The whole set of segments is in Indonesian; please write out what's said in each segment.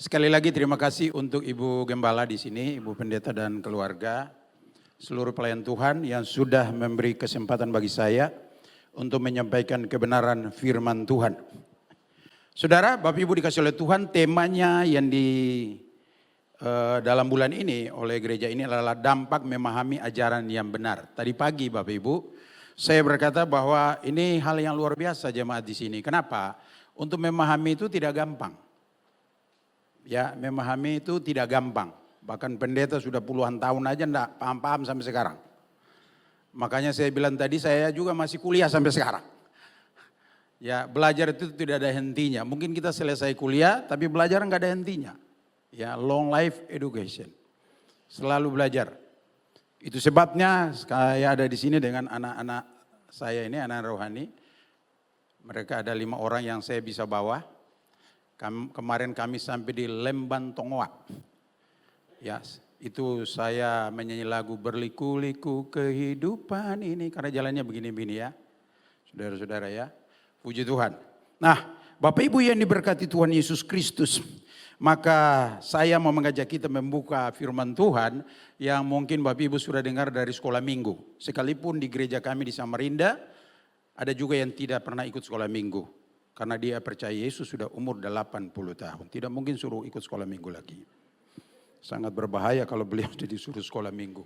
Sekali lagi terima kasih untuk Ibu Gembala di sini, Ibu Pendeta dan keluarga, seluruh pelayan Tuhan yang sudah memberi kesempatan bagi saya untuk menyampaikan kebenaran firman Tuhan. Saudara, Bapak Ibu dikasih oleh Tuhan, temanya yang dalam bulan ini oleh gereja ini adalah dampak memahami ajaran yang benar. Tadi pagi Bapak Ibu, saya berkata bahwa ini hal yang luar biasa jemaat di sini. Kenapa? Untuk memahami itu tidak gampang. Ya, memahami itu tidak gampang. Bahkan pendeta sudah puluhan tahun aja enggak paham-paham sampai sekarang. Makanya saya bilang tadi saya juga masih kuliah sampai sekarang. Ya, belajar itu tidak ada hentinya. Mungkin kita selesai kuliah tapi belajar enggak ada hentinya. Ya, long life education. Selalu belajar. Itu sebabnya saya ada di sini dengan anak-anak saya ini, anak rohani. Mereka ada 5 orang yang saya bisa bawa. Kemarin kami sampai di Lemban Tongoak. Ya, itu saya menyanyi lagu Berliku-liku kehidupan ini karena jalannya begini-begini ya. Saudara-saudara ya. Puji Tuhan. Nah, Bapak Ibu yang diberkati Tuhan Yesus Kristus, maka saya mau mengajak kita membuka firman Tuhan yang mungkin Bapak Ibu sudah dengar dari sekolah minggu. Sekalipun di gereja kami di Samarinda, ada juga yang tidak pernah ikut sekolah minggu. Karena dia percaya Yesus sudah umur 80 tahun. Tidak mungkin suruh ikut sekolah minggu lagi. Sangat berbahaya kalau beliau disuruh sekolah minggu.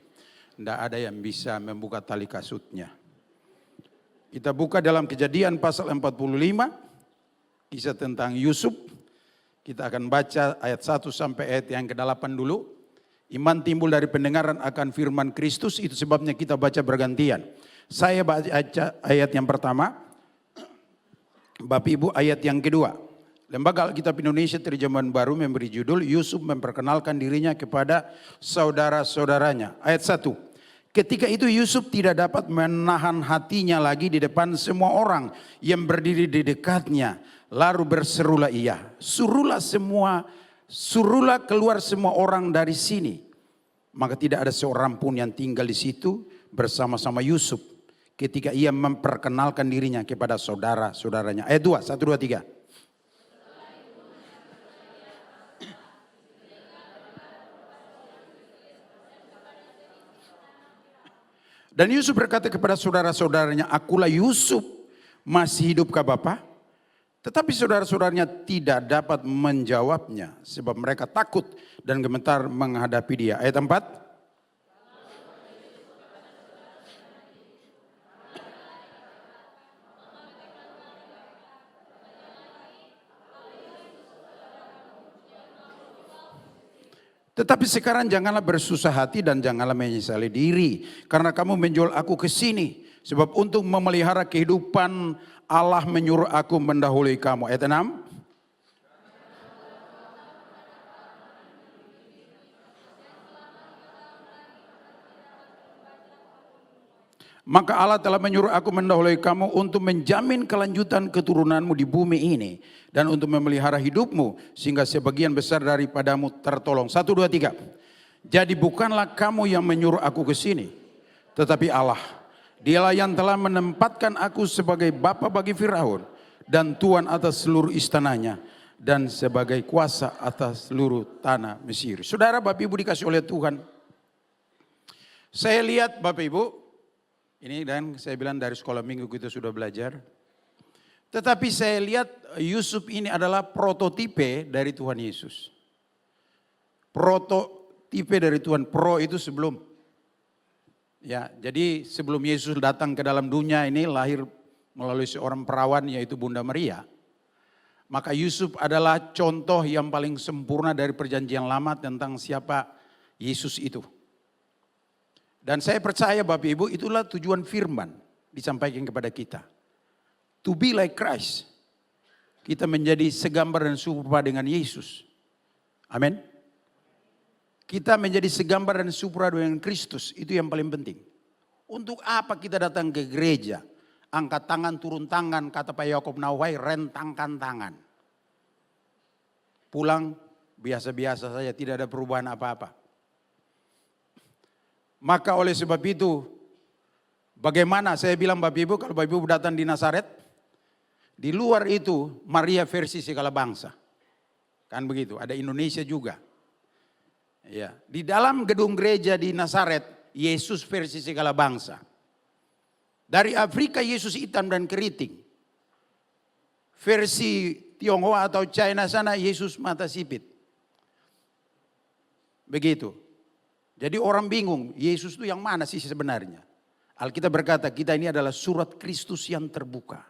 Tidak ada yang bisa membuka tali kasutnya. Kita buka dalam Kejadian pasal 45. Kisah tentang Yusuf. Kita akan baca ayat 1 sampai ayat yang ke-8 dulu. Iman timbul dari pendengaran akan firman Kristus. Itu sebabnya kita baca bergantian. Saya baca ayat yang pertama. Bapak Ibu ayat yang kedua. Lembaga Alkitab Indonesia Terjemahan Baru memberi judul Yusuf memperkenalkan dirinya kepada saudara-saudaranya. Ayat 1. Ketika itu Yusuf tidak dapat menahan hatinya lagi di depan semua orang yang berdiri di dekatnya. Lalu berserulah ia, suruhlah keluar semua orang dari sini. Maka tidak ada seorang pun yang tinggal di situ bersama-sama Yusuf. Ketika ia memperkenalkan dirinya kepada saudara-saudaranya. Ayat 2, 1, 2, 3. Dan Yusuf berkata kepada saudara-saudaranya, akulah Yusuf, masih hidupkah Bapa? Tetapi saudara-saudaranya tidak dapat menjawabnya, sebab mereka takut dan gemetar menghadapi dia. Ayat 4. Tetapi sekarang janganlah bersusah hati dan janganlah menyesali diri. Karena kamu menjual aku ke sini. Sebab untuk memelihara kehidupan Allah menyuruh aku mendahului kamu. Ayat 6. Maka Allah telah menyuruh aku mendahului kamu untuk menjamin kelanjutan keturunanmu di bumi ini. Dan untuk memelihara hidupmu sehingga sebagian besar daripadamu tertolong. 1, 2, 3. Jadi bukanlah kamu yang menyuruh aku ke sini. Tetapi Allah. Dialah yang telah menempatkan aku sebagai bapa bagi Firaun. Dan tuan atas seluruh istananya. Dan sebagai kuasa atas seluruh tanah Mesir. Saudara Bapak Ibu dikasih oleh Tuhan. Saya lihat Bapak Ibu. Ini dan saya bilang dari sekolah minggu kita sudah belajar. Tetapi saya lihat Yusuf ini adalah prototipe dari Tuhan Yesus. Prototipe dari Tuhan, pro itu sebelum. Ya, jadi sebelum Yesus datang ke dalam dunia ini lahir melalui seorang perawan yaitu Bunda Maria. Maka Yusuf adalah contoh yang paling sempurna dari perjanjian lama tentang siapa Yesus itu. Dan saya percaya Bapak Ibu itulah tujuan firman disampaikan kepada kita. To be like Christ. Kita menjadi segambar dan serupa dengan Yesus. Amin. Kita menjadi segambar dan serupa dengan Kristus. Itu yang paling penting. Untuk apa kita datang ke gereja? Angkat tangan, turun tangan, kata Pak Yakob Nawai, rentangkan tangan. Pulang biasa-biasa saja, tidak ada perubahan apa-apa. Maka oleh sebab itu, bagaimana saya bilang Bapak Ibu, kalau Bapak Ibu datang di Nazaret, di luar itu Maria versi segala bangsa. Kan begitu, ada Indonesia juga. Ya, di dalam gedung gereja di Nazaret, Yesus versi segala bangsa. Dari Afrika Yesus hitam dan keriting. Versi Tionghoa atau China sana Yesus mata sipit. Begitu. Jadi orang bingung, Yesus itu yang mana sih sebenarnya? Alkitab berkata kita ini adalah surat Kristus yang terbuka.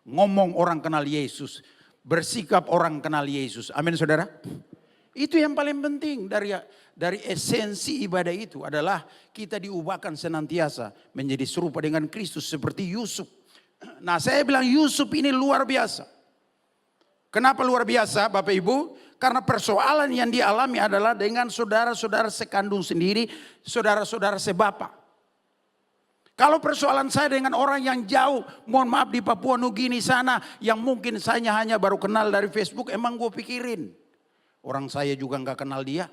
Ngomong orang kenal Yesus, bersikap orang kenal Yesus. Amin saudara. Itu yang paling penting dari esensi ibadah itu adalah kita diubahkan senantiasa menjadi serupa dengan Kristus seperti Yusuf. Nah saya bilang Yusuf ini luar biasa. Kenapa luar biasa Bapak Ibu? Karena persoalan yang dialami adalah dengan saudara-saudara sekandung sendiri, saudara-saudara sebapa. Kalau persoalan saya dengan orang yang jauh, mohon maaf di Papua Nugini sana, yang mungkin saya hanya baru kenal dari Facebook, emang gue pikirin. Orang saya juga nggak kenal dia.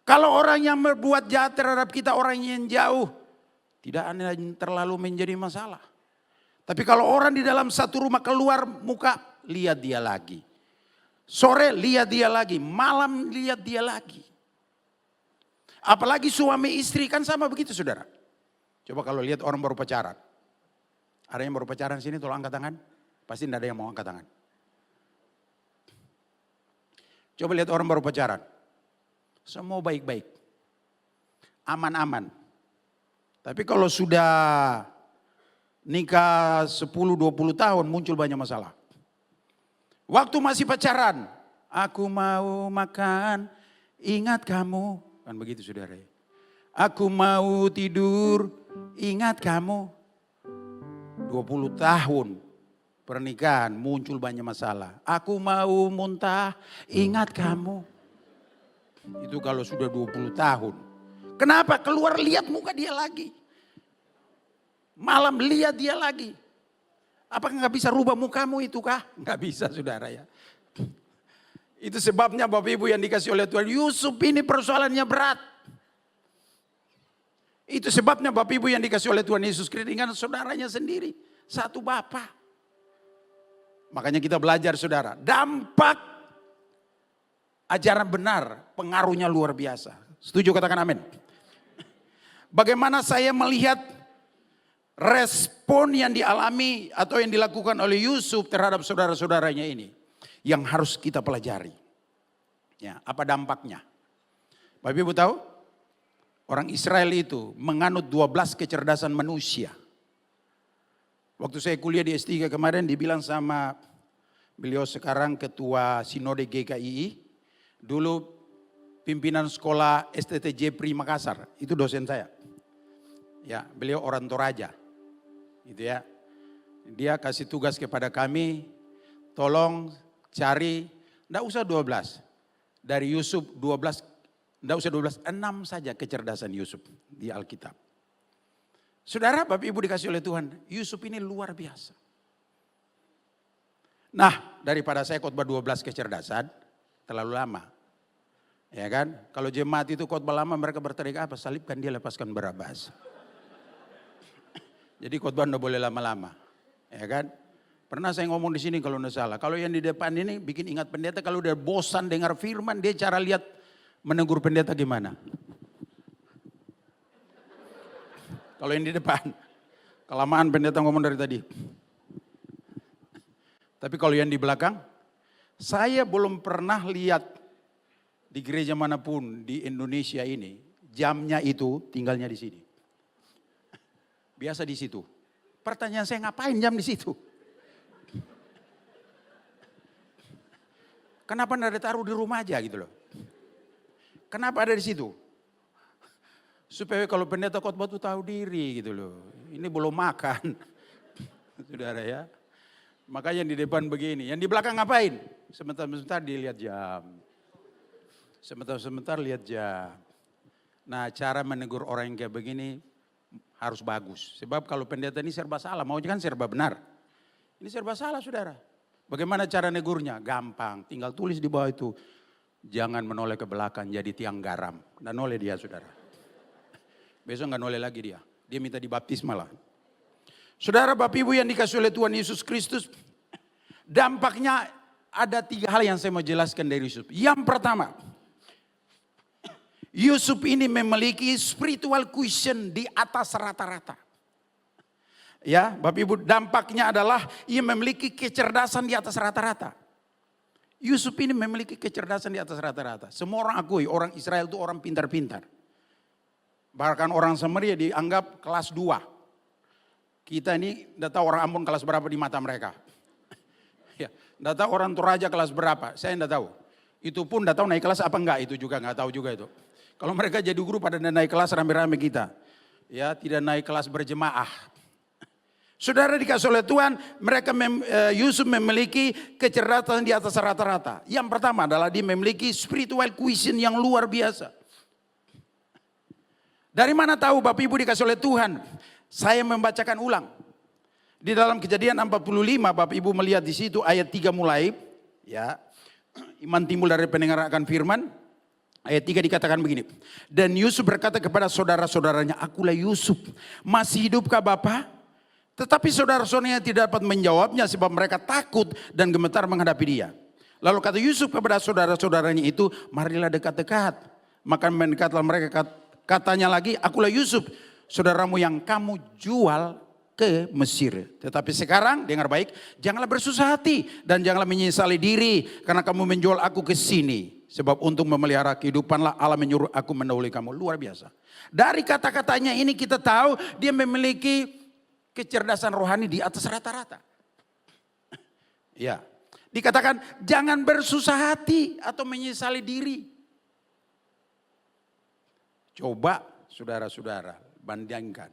Kalau orang yang berbuat jahat terhadap kita, orang yang jauh, tidak terlalu menjadi masalah. Tapi kalau orang di dalam satu rumah keluar muka, lihat dia lagi. Sore lihat dia lagi, malam lihat dia lagi. Apalagi suami istri kan sama begitu saudara. Coba kalau lihat orang baru pacaran. Ada yang baru pacaran sini tolong angkat tangan. Pasti tidak ada yang mau angkat tangan. Coba lihat orang baru pacaran. Semua baik-baik. Aman-aman. Tapi kalau sudah nikah 10-20 tahun muncul banyak masalah. Waktu masih pacaran. Aku mau makan, ingat kamu. Kan begitu saudara. Aku mau tidur, ingat kamu. 20 tahun. Pernikahan muncul banyak masalah. Aku mau muntah, ingat kamu. Itu kalau sudah 20 tahun. Kenapa? Keluar lihat muka dia lagi. Malam lihat dia lagi. Apakah nggak bisa rubah mukamu itu kah? Nggak bisa saudara ya. Itu sebabnya Bapak Ibu yang dikasih oleh Tuhan. Yusuf ini persoalannya berat. Itu sebabnya Bapak Ibu yang dikasih oleh Tuhan Yesus Kristus dengan saudaranya sendiri. Satu bapak. Makanya kita belajar saudara, dampak ajaran benar pengaruhnya luar biasa. Setuju katakan amin. Bagaimana saya melihat respon yang dialami atau yang dilakukan oleh Yusuf terhadap saudara-saudaranya ini. Yang harus kita pelajari. Ya, apa dampaknya? Bapak Ibu tahu? Orang Israel itu menganut 12 kecerdasan manusia. Waktu saya kuliah di S3 kemarin dibilang sama beliau sekarang ketua Sinode GKII. Dulu pimpinan sekolah STT Jepri Makassar. Itu dosen saya. Ya, beliau orang Toraja. Gitu ya. Dia kasih tugas kepada kami. Tolong cari, enggak usah 12. Dari Yusuf 12, enggak usah 12, 6 saja kecerdasan Yusuf di Alkitab. Saudara, Bapak Ibu dikasih oleh Tuhan, Yusuf ini luar biasa. Nah, daripada saya khotbah 12 kecerdasan, terlalu lama. Ya kan? Kalau jemaat itu khotbah lama, mereka berteriak apa? Salibkan dia, lepaskan Barabas. Jadi khotbah enggak boleh lama-lama. Ya kan? Pernah saya ngomong di sini kalau enggak salah. Kalau yang di depan ini bikin ingat pendeta, kalau udah bosan dengar firman, dia cara lihat menegur pendeta gimana? Kalau yang di depan, kelamaan pendeta ngomong dari tadi. Tapi kalau yang di belakang, saya belum pernah lihat di gereja manapun di Indonesia ini, jamnya itu tinggalnya di sini. Biasa di situ. Pertanyaan saya ngapain jam di situ? Kenapa enggak ditaruh di rumah aja gitu loh? Kenapa ada di situ? Supaya kalau pendeta khotbah itu tahu diri gitu loh. Ini belum makan. Saudara ya. Makanya di depan begini. Yang di belakang ngapain? Sebentar-sebentar dilihat jam. Sebentar-sebentar lihat jam. Nah, cara menegur orang yang kayak begini harus bagus. Sebab kalau pendeta ini serba salah, maunya kan serba benar. Ini serba salah saudara. Bagaimana cara negurnya? Gampang, tinggal tulis di bawah itu. Jangan menoleh ke belakang jadi tiang garam. Dan noleh dia saudara. Besok nggak noleh lagi dia. Dia minta dibaptis malah. Saudara Bapak Ibu yang dikasih oleh Tuhan Yesus Kristus. Dampaknya ada 3 hal yang saya mau jelaskan dari Yusuf. Yang pertama, Yusuf ini memiliki spiritual quotient di atas rata-rata. Ya, Bapak Ibu, dampaknya adalah ia memiliki kecerdasan di atas rata-rata. Yusuf ini memiliki kecerdasan di atas rata-rata. Semua orang akui orang Israel itu orang pintar-pintar. Bahkan orang Samaria dianggap kelas 2. Kita ini tidak tahu orang Ambon kelas berapa di mata mereka. Ya, tidak tahu orang Toraja kelas berapa, saya tidak tahu. Itu pun tidak tahu naik kelas apa enggak, itu juga enggak tahu juga itu. Kalau mereka jadi guru pada naik kelas rame-rame kita. Ya, tidak naik kelas berjemaah. Saudara dikasih oleh Tuhan, Yusuf memiliki kecerdasan di atas rata-rata. Yang pertama adalah dia memiliki spiritual quotient yang luar biasa. Dari mana tahu Bapak Ibu dikasih oleh Tuhan? Saya membacakan ulang. Di dalam Kejadian 45 Bapak Ibu melihat di situ ayat 3 mulai. Ya, iman timbul dari pendengaran akan firman. Ayat 3 dikatakan begini. Dan Yusuf berkata kepada saudara-saudaranya, akulah Yusuf. Masih hidupkah Bapak? Tetapi saudara-saudaranya tidak dapat menjawabnya sebab mereka takut dan gemetar menghadapi dia. Lalu kata Yusuf kepada saudara-saudaranya itu, marilah dekat-dekat. Maka mendekatlah mereka, katanya lagi, akulah Yusuf, saudaramu yang kamu jual ke Mesir. Tetapi sekarang, dengar baik, janganlah bersusah hati dan janganlah menyesali diri karena kamu menjual aku ke sini. Sebab untuk memelihara kehidupanlah Allah menyuruh aku mendahului kamu. Luar biasa. Dari kata-katanya ini kita tahu dia memiliki kecerdasan rohani di atas rata-rata. Ya, dikatakan jangan bersusah hati atau menyesali diri. Coba saudara-saudara bandingkan.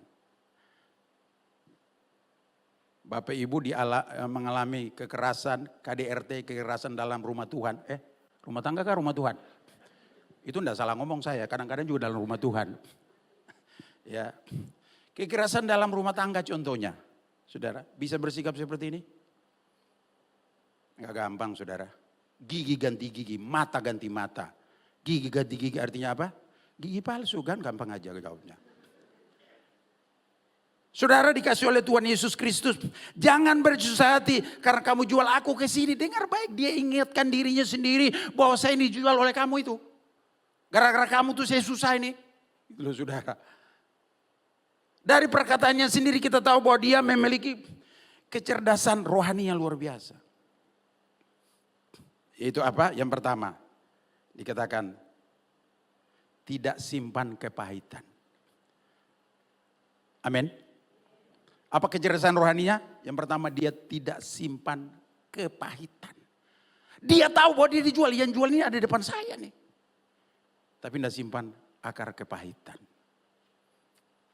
Bapak Ibu mengalami kekerasan, KDRT, kekerasan dalam rumah Tuhan. Rumah tangga kah rumah Tuhan? Itu enggak salah ngomong saya, kadang-kadang juga dalam rumah Tuhan. Ya. Kekerasan dalam rumah tangga contohnya. Saudara, bisa bersikap seperti ini? Enggak gampang saudara. Gigi ganti gigi, mata ganti mata. Gigi ganti gigi artinya apa? Gigi palsu kan, gampang aja jawabnya. Saudara dikasih oleh Tuhan Yesus Kristus. Jangan bersusah hati karena kamu jual aku ke sini. Dengar baik, dia ingatkan dirinya sendiri bahwa saya ini dijual oleh kamu itu. Gara-gara kamu tuh saya susah ini. Itu loh saudara. Dari perkataannya sendiri kita tahu bahwa dia memiliki kecerdasan rohani yang luar biasa. Itu apa? Yang pertama, dikatakan tidak simpan kepahitan. Amin. Apa kecerdasan rohaninya? Yang pertama, dia tidak simpan kepahitan. Dia tahu bahwa dia dijual, yang jual ini ada di depan saya nih. Tapi tidak simpan akar kepahitan.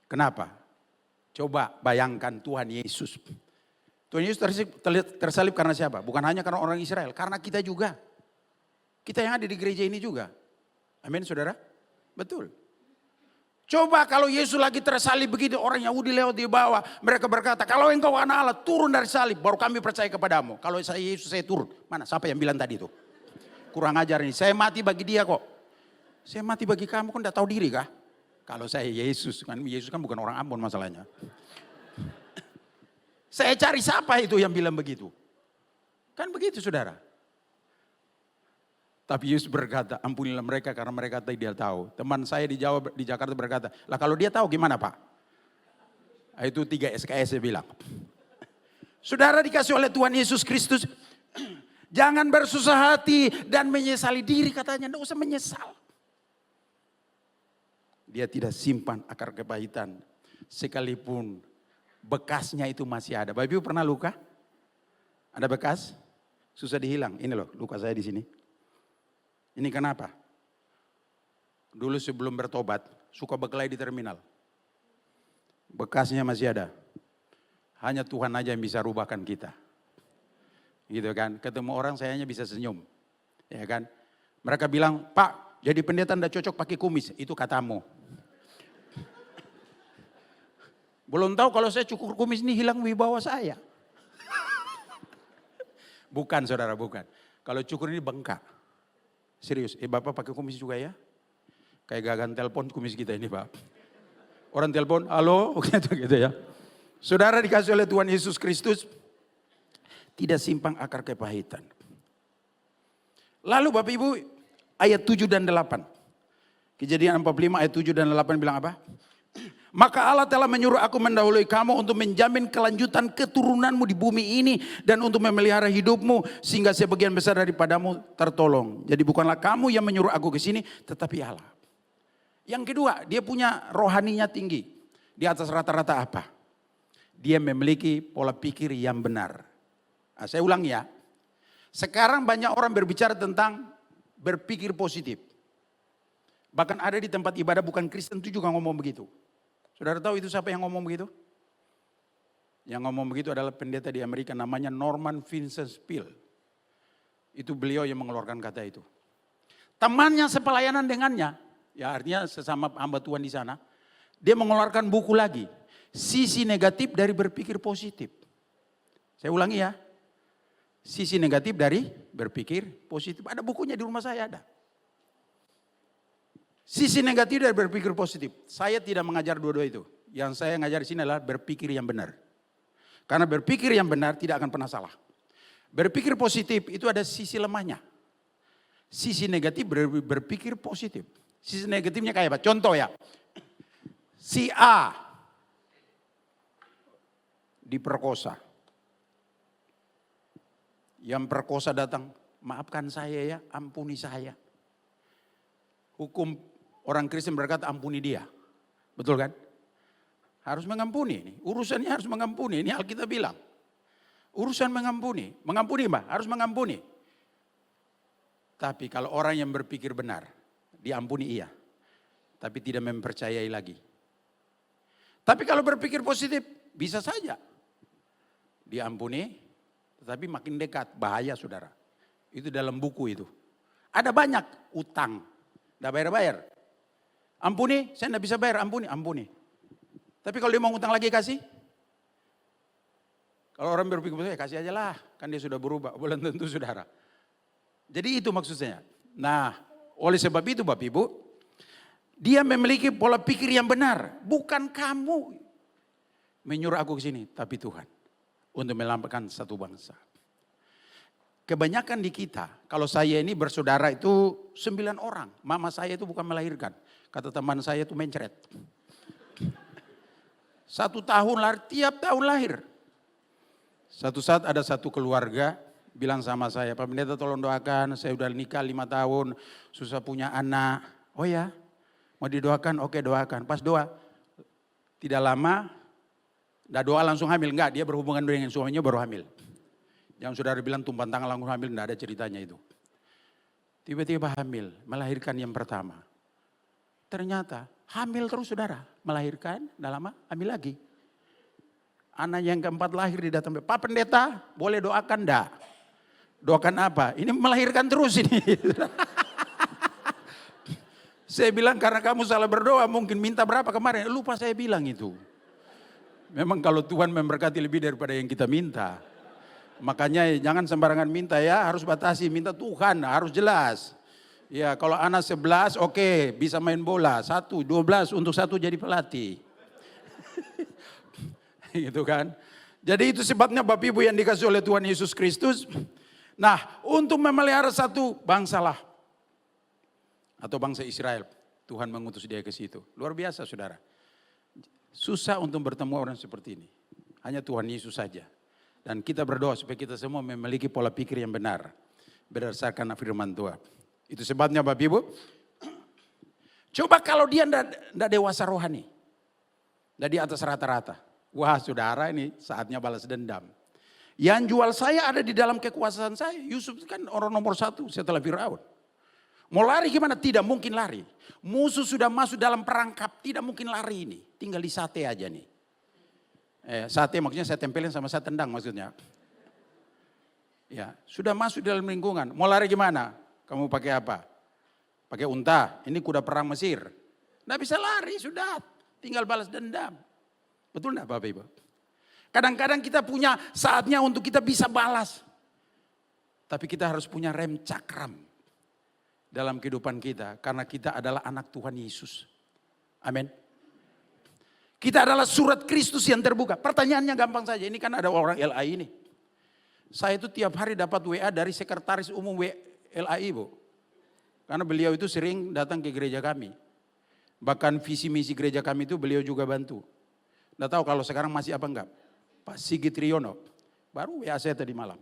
Kenapa? Coba bayangkan Tuhan Yesus. Tuhan Yesus tersalib karena siapa? Bukan hanya karena orang Israel, karena kita juga. Kita yang ada di gereja ini juga. Amin saudara? Betul. Coba kalau Yesus lagi tersalib begitu, orang Yahudi lewat di bawah. Mereka berkata, kalau engkau anak Allah turun dari salib, baru kami percaya kepadamu. Kalau saya Yesus saya turun. Mana? Siapa yang bilang tadi itu? Kurang ajar ini. Saya mati bagi dia kok. Saya mati bagi kamu kan tidak tahu diri kah? Kalau saya Yesus kan bukan orang Ambon masalahnya. Saya cari siapa itu yang bilang begitu. Kan begitu saudara. Tapi Yesus berkata, ampunilah mereka karena mereka tidak tahu. Teman saya di Jakarta berkata, lah kalau dia tahu gimana Pak? Itu 3 SKS saya bilang. Saudara dikasih oleh Tuhan Yesus Kristus, jangan bersusah hati dan menyesali diri katanya, tidak usah menyesal. Dia tidak simpan akar kepahitan. Sekalipun bekasnya itu masih ada. Bapak Ibu pernah luka? Ada bekas? Susah dihilang. Ini loh luka saya di sini. Ini kenapa? Dulu sebelum bertobat, suka berkelahi di terminal. Bekasnya masih ada. Hanya Tuhan aja yang bisa rubahkan kita. Gitu kan. Ketemu orang saya hanya bisa senyum. Ya kan. Mereka bilang, Pak jadi pendeta tidak cocok pakai kumis. Itu katamu. Belum tahu kalau saya cukur kumis ini hilang wibawa saya. Bukan saudara, bukan. Kalau cukur ini bengkak. Serius, Bapak pakai kumis juga ya? Kayak gagan telepon kumis kita ini Pak. Orang telepon, halo, gitu ya. Saudara dikasih oleh Tuhan Yesus Kristus, tidak simpang akar kepahitan. Lalu Bapak Ibu ayat 7 dan 8. Kejadian 45 ayat 7 dan 8 bilang apa? Maka Allah telah menyuruh aku mendahului kamu untuk menjamin kelanjutan keturunanmu di bumi ini. Dan untuk memelihara hidupmu sehingga sebagian besar daripadamu tertolong. Jadi bukanlah kamu yang menyuruh aku ke sini, tetapi Allah. Yang kedua, dia punya rohaninya tinggi. Di atas rata-rata apa? Dia memiliki pola pikir yang benar. Nah, saya ulang ya. Sekarang banyak orang berbicara tentang berpikir positif. Bahkan ada di tempat ibadah bukan Kristen itu juga ngomong begitu. Saudara tahu itu siapa yang ngomong begitu? Yang ngomong begitu adalah pendeta di Amerika namanya Norman Vincent Peale. Itu beliau yang mengeluarkan kata itu. Temannya sepelayanan dengannya, ya artinya sesama hamba Tuhan di sana, dia mengeluarkan buku lagi. Sisi negatif dari berpikir positif. Saya ulangi ya. Sisi negatif dari berpikir positif. Ada bukunya di rumah saya ada. Sisi negatif dari berpikir positif. Saya tidak mengajar dua-dua itu. Yang saya ngajar di sini adalah berpikir yang benar. Karena berpikir yang benar tidak akan pernah salah. Berpikir positif itu ada sisi lemahnya. Sisi negatif berpikir positif. Sisi negatifnya kayak apa? Contoh ya. Si A diperkosa. Yang perkosa datang, maafkan saya ya, ampuni saya. Hukum orang Kristen berkata ampuni dia. Betul kan? Harus mengampuni ini. Urusannya harus mengampuni. Ini Alkitab bilang. Urusan mengampuni. Mengampuni Mbak, harus mengampuni. Tapi kalau orang yang berpikir benar, diampuni iya. Tapi tidak mempercayai lagi. Tapi kalau berpikir positif, bisa saja. Diampuni, tetapi makin dekat. Bahaya saudara. Itu dalam buku itu. Ada banyak utang. Tidak bayar-bayar. Ampuni, saya tidak bisa bayar, ampuni, ampuni. Tapi kalau dia mau utang lagi kasih. Kalau orang berpikir, kasih aja lah, kan dia sudah berubah. Belum tentu saudara. Jadi itu maksudnya. Nah, oleh sebab itu Bapak Ibu, dia memiliki pola pikir yang benar. Bukan kamu menyuruh aku ke sini, tapi Tuhan. Untuk melambangkan satu bangsa. Kebanyakan di kita, kalau saya ini bersaudara itu 9 orang. Mama saya itu bukan melahirkan. Kata teman saya itu mencret. 1 tahun lahir, tiap tahun lahir. Satu saat ada satu keluarga bilang sama saya, Pak Pendeta tolong doakan, saya udah nikah 5 tahun, susah punya anak. Oh ya, mau didoakan? Oke doakan. Pas doa, tidak lama, enggak doa langsung hamil. Enggak, dia berhubungan dengan suaminya baru hamil. Yang saudara bilang tumpan tangan langsung hamil, enggak ada ceritanya itu. Tiba-tiba hamil, melahirkan yang pertama. Ternyata hamil terus saudara, melahirkan, enggak lama hamil lagi. Anak yang keempat lahir di datang, Pak Pendeta boleh doakan enggak? Doakan apa? Ini melahirkan terus ini. Saya bilang karena kamu salah berdoa, mungkin minta berapa kemarin, lupa saya bilang itu. Memang kalau Tuhan memberkati lebih daripada yang kita minta. Makanya jangan sembarangan minta ya, harus batasi, minta Tuhan, harus jelas. Ya kalau anak 11 oke, bisa main bola, 1, 12 untuk 1 jadi pelatih. Gitu kan. Jadi itu sebabnya Bapak Ibu yang dikasih oleh Tuhan Yesus Kristus. Nah untuk memelihara satu bangsalah. Atau bangsa Israel, Tuhan mengutus dia ke situ. Luar biasa saudara. Susah untuk bertemu orang seperti ini. Hanya Tuhan Yesus saja. Dan kita berdoa supaya kita semua memiliki pola pikir yang benar. Berdasarkan firman Tuhan. Itu sebabnya Bapak Ibu. Coba kalau dia tidak dewasa rohani. Tidak di atas rata-rata. Wah saudara ini saatnya balas dendam. Yang jual saya ada di dalam kekuasaan saya. Yusuf kan orang nomor 1 setelah Firaun. Mau lari gimana? Tidak mungkin lari. Musuh sudah masuk dalam perangkap. Tidak mungkin lari ini. Tinggal di sate aja nih. Sate maksudnya saya tempelin sama saya tendang maksudnya. Ya, sudah masuk dalam lingkungan. Mau lari gimana? Kamu pakai apa? Pakai unta. Ini kuda perang Mesir. Nggak bisa lari, sudah. Tinggal balas dendam. Betul enggak Bapak Ibu? Kadang-kadang kita punya saatnya untuk kita bisa balas. Tapi kita harus punya rem cakram dalam kehidupan kita. Karena kita adalah anak Tuhan Yesus. Amin. Kita adalah surat Kristus yang terbuka. Pertanyaannya gampang saja. Ini kan ada orang LA ini. Saya itu tiap hari dapat WA dari sekretaris umum LAI Bu. Karena beliau itu sering datang ke gereja kami. Bahkan visi misi gereja kami itu beliau juga bantu. Nggak tahu kalau sekarang masih apa enggak. Pak Sigit Riono, baru WA saya tadi malam.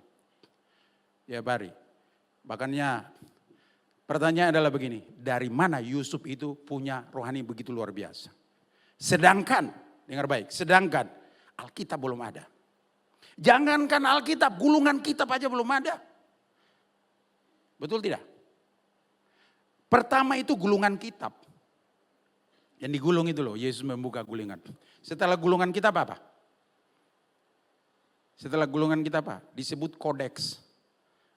Ya Bari. Makanya pertanyaan adalah begini, dari mana Yusuf itu punya rohani begitu luar biasa? Sedangkan, dengar baik, sedangkan Alkitab belum ada. Jangankan Alkitab, gulungan kitab aja belum ada. Betul tidak? Pertama itu gulungan kitab. Yang digulung itu loh, Yesus membuka gulungan. Setelah gulungan kitab apa? Setelah gulungan kitab apa? Disebut kodeks.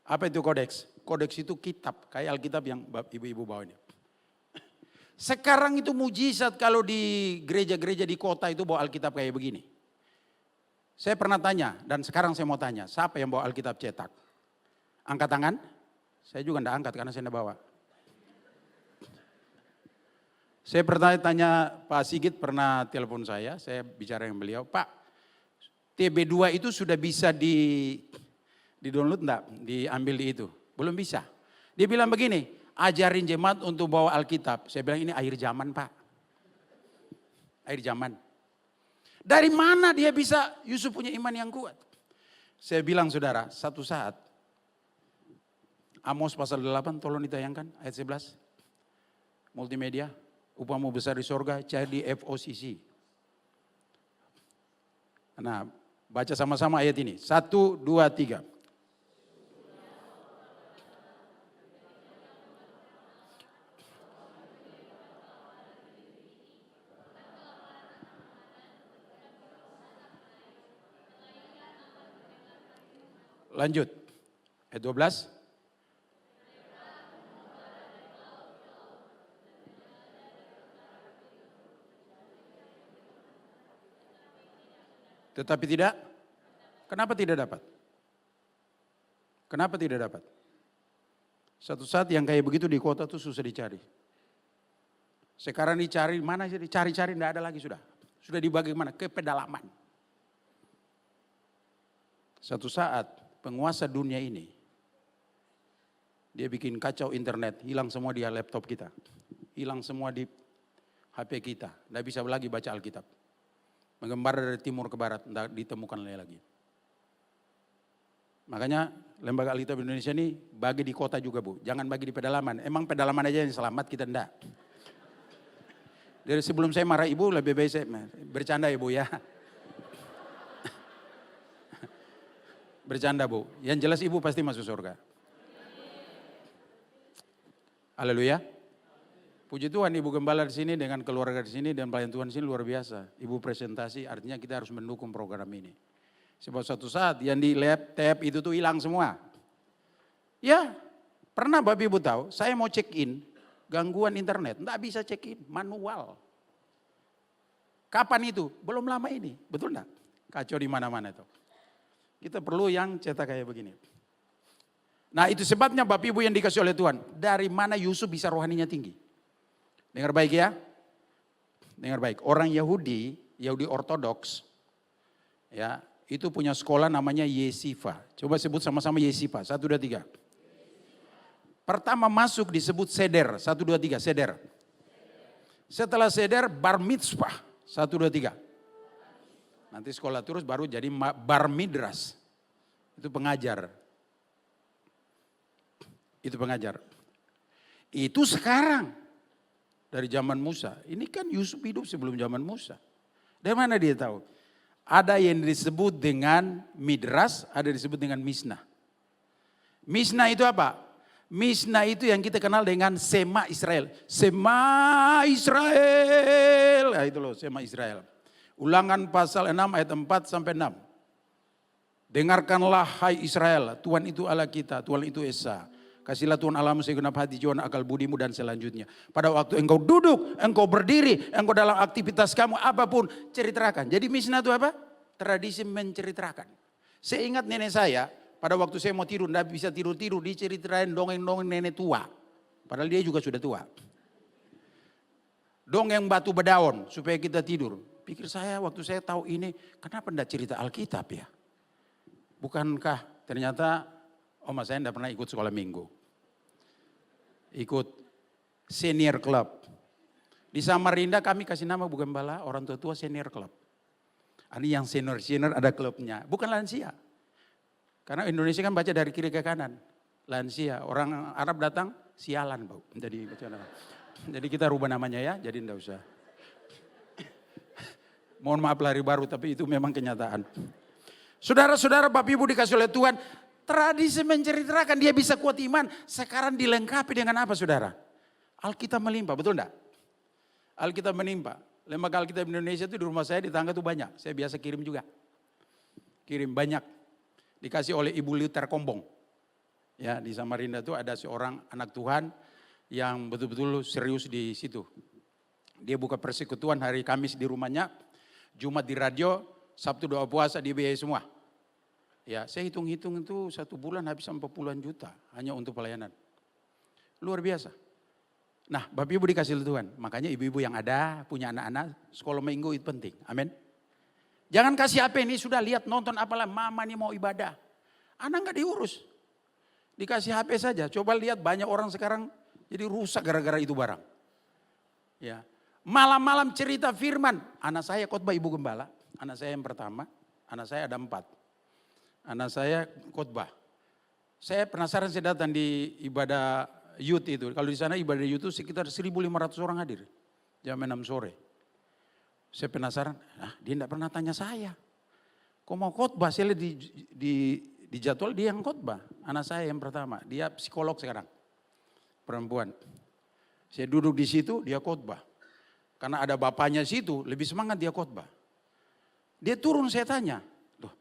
Apa itu kodeks? Kodeks itu kitab, kayak Alkitab yang ibu-ibu bawa ini. Sekarang itu mujizat kalau di gereja-gereja di kota itu bawa Alkitab kayak begini. Saya pernah tanya dan sekarang saya mau tanya, siapa yang bawa Alkitab cetak? Angkat tangan? Saya juga enggak angkat karena saya enggak bawa. Saya pernah tanya Pak Sigit, pernah telepon saya bicara dengan beliau, Pak TB2 itu sudah bisa di-download enggak? Diambil di itu? Belum bisa. Dia bilang begini, ajarin jemaat untuk bawa Alkitab. Saya bilang ini akhir zaman Pak. Akhir zaman. Dari mana dia bisa Yusuf punya iman yang kuat? Saya bilang saudara, satu saat Amos pasal 8 tolong ditayangkan ayat 11. Multimedia. Upamu besar di sorga, jadi FOCC. Nah, baca sama-sama ayat ini. 1, 2, 3. Lanjut. Ayat 12. Tetapi tidak, kenapa tidak dapat? Kenapa tidak dapat? Satu saat yang kayak begitu di kota tuh susah dicari. Sekarang dicari mana sih? Dicari-cari tidak ada lagi sudah. Sudah dibagi mana? Ke pedalaman. Satu saat penguasa dunia ini, dia bikin kacau internet, hilang semua di laptop kita. Hilang semua di HP kita. Tidak bisa lagi baca Alkitab. Mengembara dari timur ke barat, tidak ditemukan lagi. Makanya lembaga Alkitab Indonesia ini bagi di kota juga Bu. Jangan bagi di pedalaman. Emang pedalaman aja yang selamat, kita enggak. Dari sebelum saya marah ibu lebih baik saya bercanda ibu ya. Bercanda Bu. Yang jelas ibu pasti masuk surga. Haleluya. Puji Tuhan Ibu Gembala di sini dengan keluarga di sini dan pelayan Tuhan di sini luar biasa. Ibu presentasi artinya kita harus mendukung program ini. Sebab suatu saat yang di tab itu tuh hilang semua. Ya, pernah Bapak Ibu tahu saya mau check in gangguan internet, enggak bisa check in, manual. Kapan itu? Belum lama ini, betul enggak? Kacau di mana-mana itu. Kita perlu yang cetak kayak begini. Nah itu sebabnya Bapak Ibu yang dikasih oleh Tuhan. Dari mana Yusuf bisa rohaninya tinggi? Dengar baik ya. Dengar baik. Orang Yahudi Ortodoks, ya itu punya sekolah namanya Yesiva. Coba sebut sama-sama Yesiva. 1, 2, 3. Pertama masuk disebut seder. 1, 2, 3. Seder. Setelah seder bar mitzvah. 1, 2, 3. Nanti sekolah terus baru jadi bar midras. Itu pengajar. Itu pengajar. Itu sekarang. Dari zaman Musa. Ini kan Yusuf hidup sebelum zaman Musa. Dari mana dia tahu? Ada yang disebut dengan midras, ada yang disebut dengan misnah. Misnah itu apa? Misnah itu yang kita kenal dengan Sema Israel. Sema Israel. Nah, itu loh Sema Israel. Ulangan pasal 6 ayat 4 sampai 6. Dengarkanlah hai Israel, Tuhan itu Allah kita, Tuhan itu Esa. Kasihlah Tuhan Allahmu segenap hati, jiwa, akal budimu dan selanjutnya. Pada waktu engkau duduk, engkau berdiri, engkau dalam aktivitas kamu apapun, ceritakan. Jadi misnah itu apa? Tradisi menceritakan. Saya ingat nenek saya, pada waktu saya mau tidur, tidak bisa tidur-tidur, diceritain dongeng-dongeng nenek tua. Padahal dia juga sudah tua. Dongeng batu bedaun supaya kita tidur. Pikir saya waktu saya tahu ini, kenapa tidak cerita Alkitab ya? Bukankah ternyata oma saya tidak pernah ikut sekolah minggu. ikut senior club. Di Samarinda kami kasih nama Bu Gembala, orang tua senior club. Ini yang senior ada klubnya, bukan lansia. Karena Indonesia kan baca dari kiri ke kanan. Lansia, orang Arab datang sialan Bu. Jadi kita rubah namanya ya, jadi enggak usah. Mohon maaf lari baru tapi itu memang kenyataan. Saudara-saudara Bapak Ibu dikasih oleh Tuhan, tradisi menceritakan dia bisa kuat iman. Sekarang dilengkapi dengan apa saudara? Alkitab melimpah, betul enggak? Alkitab menimpa. Lembaga Alkitab Indonesia itu di rumah saya di tangga itu banyak. Saya biasa kirim juga. Kirim banyak. Dikasih oleh Ibu Luther Kombong. Ya, di Samarinda itu ada seorang anak Tuhan yang betul-betul serius di situ. Dia buka persekutuan hari Kamis di rumahnya, Jumat di radio, Sabtu doa puasa dibiayai semua. Ya, saya hitung-hitung itu 1 bulan habis 40-an juta hanya untuk pelayanan. Luar biasa. Nah, Bapak Ibu dikasih Tuhan, makanya ibu-ibu yang ada punya anak-anak sekolah minggu itu penting. Amin. Jangan kasih HP ini sudah lihat nonton apalah mama nih mau ibadah. Anak nggak diurus. Dikasih HP saja. Coba lihat banyak orang sekarang jadi rusak gara-gara itu barang. Ya. Malam-malam cerita firman. Anak saya khotbah Ibu Gembala. Anak saya yang pertama. Anak saya ada 4. Anak saya khotbah. Saya penasaran saya datang di ibadah youth itu. Kalau di sana ibadah youth itu sekitar 1.500 orang hadir. Jam 6 sore. Saya penasaran. Dia tidak pernah tanya saya. Kok mau khotbah? Saya lihat di jadwal dia yang khotbah. Anak saya yang pertama. Dia psikolog sekarang. Perempuan. Saya duduk di situ, dia khotbah. Karena ada bapaknya situ, lebih semangat dia khotbah. Dia turun, saya tanya, loh,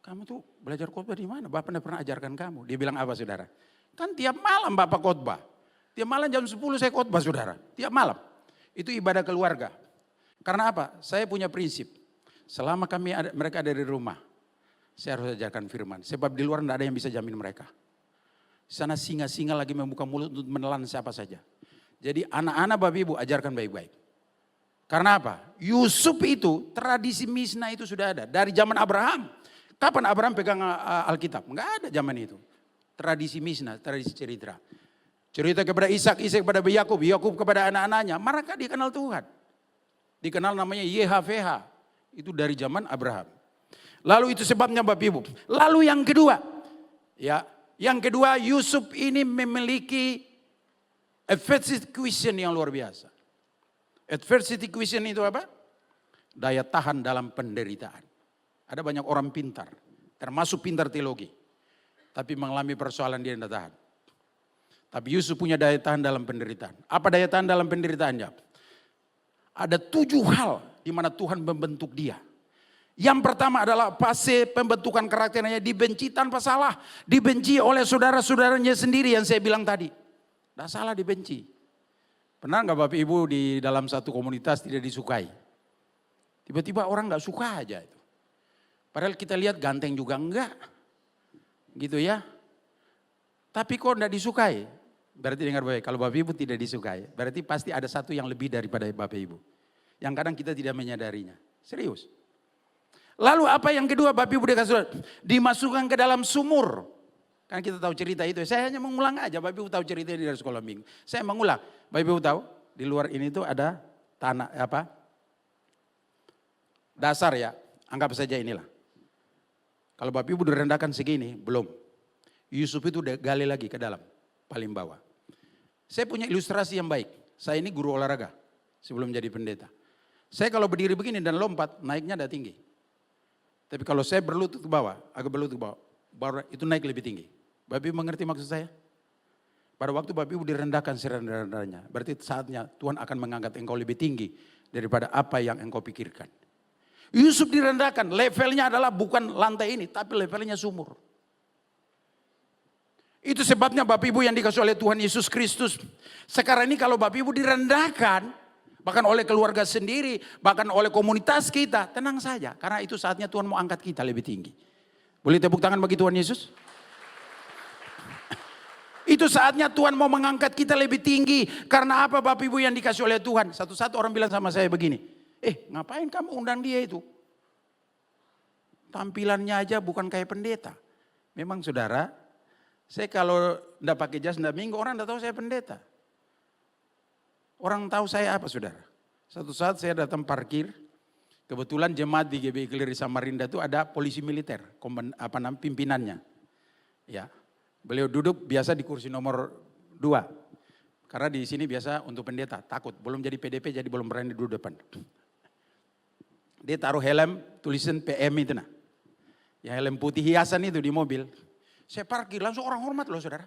kamu tuh belajar khotbah di mana? Bapak tidak pernah ajarkan kamu. Dia bilang apa saudara? Kan tiap malam Bapak khotbah. Tiap malam jam 10 saya khotbah saudara. Tiap malam. Itu ibadah keluarga. Karena apa? Saya punya prinsip. Selama mereka ada di rumah, saya harus ajarkan firman. Sebab di luar tidak ada yang bisa jamin mereka. Sana singa-singa lagi membuka mulut untuk menelan siapa saja. Jadi anak-anak Bapak Ibu ajarkan baik-baik. Karena apa? Yusuf itu tradisi misna itu sudah ada. Dari zaman Abraham. Kapan Abraham pegang Alkitab? Enggak ada zaman itu. Tradisi misna, tradisi cerita. Cerita kepada Ishak, Ishak kepada Yakub, Yakub kepada anak-anaknya. Mereka dikenal Tuhan. Dikenal namanya YHWH. Itu dari zaman Abraham. Lalu itu sebabnya Bapak Ibu. Lalu yang kedua. Ya, yang kedua Yusuf ini memiliki adversity question yang luar biasa. Adversity question itu apa? Daya tahan dalam penderitaan. Ada banyak orang pintar. Termasuk pintar teologi. Tapi mengalami persoalan dia tidak tahan. Tapi Yusuf punya daya tahan dalam penderitaan. Apa daya tahan dalam penderitaannya? Ada 7 hal di mana Tuhan membentuk dia. Yang pertama adalah fase pembentukan karakternya, dibenci tanpa salah. Dibenci oleh saudara-saudaranya sendiri yang saya bilang tadi. Tidak salah dibenci. Pernah nggak Bapak Ibu di dalam satu komunitas tidak disukai? Tiba-tiba orang nggak suka aja itu. Padahal kita lihat ganteng juga enggak. Gitu ya. Tapi kok enggak disukai? Berarti dengar baik, kalau Bapak Ibu tidak disukai, berarti pasti ada satu yang lebih daripada Bapak Ibu. Yang kadang kita tidak menyadarinya. Serius. Lalu apa yang kedua Bapak Ibu dikasih? Dimasukkan ke dalam sumur. Kan kita tahu cerita itu. Saya hanya mengulang aja, Bapak Ibu tahu cerita dari sekolah minggu. Saya mengulang. Bapak Ibu tahu, di luar ini tuh ada tanah apa? Dasar ya, anggap saja inilah. Kalau Bapak Ibu direndahkan segini, belum. Yusuf itu gali lagi ke dalam, paling bawah. Saya punya ilustrasi yang baik. Saya ini guru olahraga sebelum jadi pendeta. Saya kalau berdiri begini dan lompat, naiknya ada tinggi. Tapi kalau saya berlutut ke bawah, agak berlutut ke bawah, baru itu naik lebih tinggi. Bapak Ibu mengerti maksud saya? Pada waktu Bapak Ibu direndahkan serendah-rendahnya, berarti saatnya Tuhan akan mengangkat engkau lebih tinggi daripada apa yang engkau pikirkan. Yusuf direndahkan, levelnya adalah bukan lantai ini, tapi levelnya sumur. Itu sebabnya Bapak Ibu yang dikasih oleh Tuhan Yesus Kristus. Sekarang ini kalau Bapak Ibu direndahkan, bahkan oleh keluarga sendiri, bahkan oleh komunitas kita, tenang saja. Karena itu saatnya Tuhan mau angkat kita lebih tinggi. Boleh tepuk tangan bagi Tuhan Yesus? Itu saatnya Tuhan mau mengangkat kita lebih tinggi. Karena apa Bapak Ibu yang dikasih oleh Tuhan? Satu-satu orang bilang sama saya begini. Ngapain kamu undang dia itu? Tampilannya aja bukan kayak pendeta. Memang saudara, Saya kalau enggak pakai jas, enggak minggu, orang enggak tahu saya pendeta. Orang tahu saya apa, saudara? Satu saat saya datang parkir, kebetulan jemaat di GBI Kelir Samarinda itu ada polisi militer, pimpinannya. Ya, beliau duduk biasa di kursi nomor 2. Karena di sini biasa untuk pendeta, takut. Belum jadi PDP, jadi belum berani duduk depan. Dia taruh helm, tulisan PM itu nah. Ya helm putih hiasan itu di mobil. Saya parkir, langsung orang hormat loh, saudara.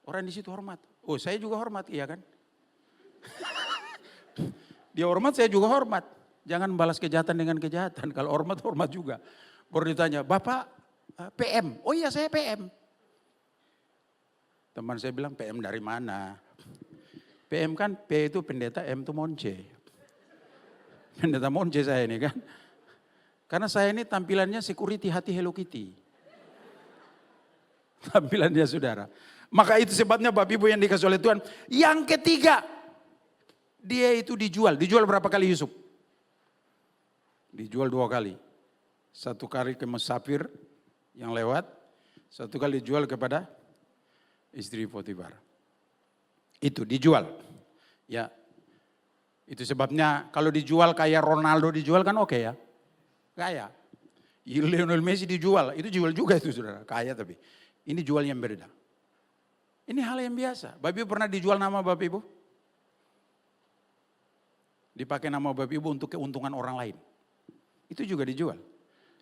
Orang di situ hormat. Oh, saya juga hormat, iya kan? Dia hormat, saya juga hormat. Jangan balas kejahatan dengan kejahatan. Kalau hormat, hormat juga. Baru ditanya, Bapak PM? Oh iya, saya PM. Teman saya bilang, PM dari mana? PM kan, P itu pendeta, M itu monce. Pendeta monce saya ini kan. Karena saya ini tampilannya security hati Hello Kitty. Tampilannya, saudara. Maka itu sebabnya Bapak Ibu yang dikasih oleh Tuhan. Yang ketiga, dia itu dijual. Dijual berapa kali Yusuf? Dijual 2 kali. 1 kali ke Musafir yang lewat. 1 kali dijual kepada istri Potifar. Itu dijual. Ya. Itu sebabnya kalau dijual kayak Ronaldo dijual kan oke ya. Kaya. Lionel Messi dijual. Itu jual juga itu, saudara. Kaya tapi. Ini jual yang berbeda. Ini hal yang biasa. Bapak Ibu pernah dijual nama Bapak Ibu? Dipakai nama Bapak Ibu untuk keuntungan orang lain. Itu juga dijual.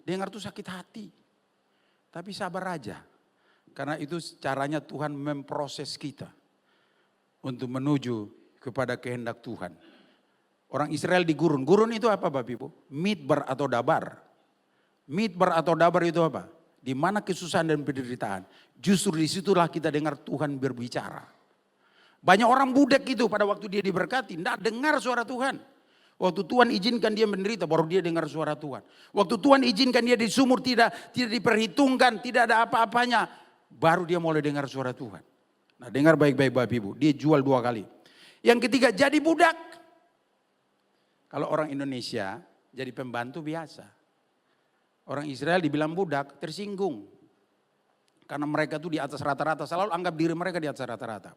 Dengar tuh sakit hati. Tapi sabar aja. Karena itu caranya Tuhan memproses kita. Untuk menuju kepada kehendak Tuhan. Orang Israel di gurun. Gurun itu apa Bapak Ibu? Midbar atau dabar. Midbar atau dabar itu apa? Di mana kesusahan dan penderitaan. Justru disitulah kita dengar Tuhan berbicara. Banyak orang budak itu pada waktu dia diberkati. Tidak dengar suara Tuhan. Waktu Tuhan izinkan dia menderita baru dia dengar suara Tuhan. Waktu Tuhan izinkan dia di sumur tidak diperhitungkan. Tidak ada apa-apanya. Baru dia mulai dengar suara Tuhan. Nah dengar baik-baik Bapak Ibu. Dia jual 2 kali. Yang ketiga jadi budak. Kalau orang Indonesia jadi pembantu biasa. Orang Israel dibilang budak, tersinggung. Karena mereka tuh di atas rata-rata, selalu anggap diri mereka di atas rata-rata.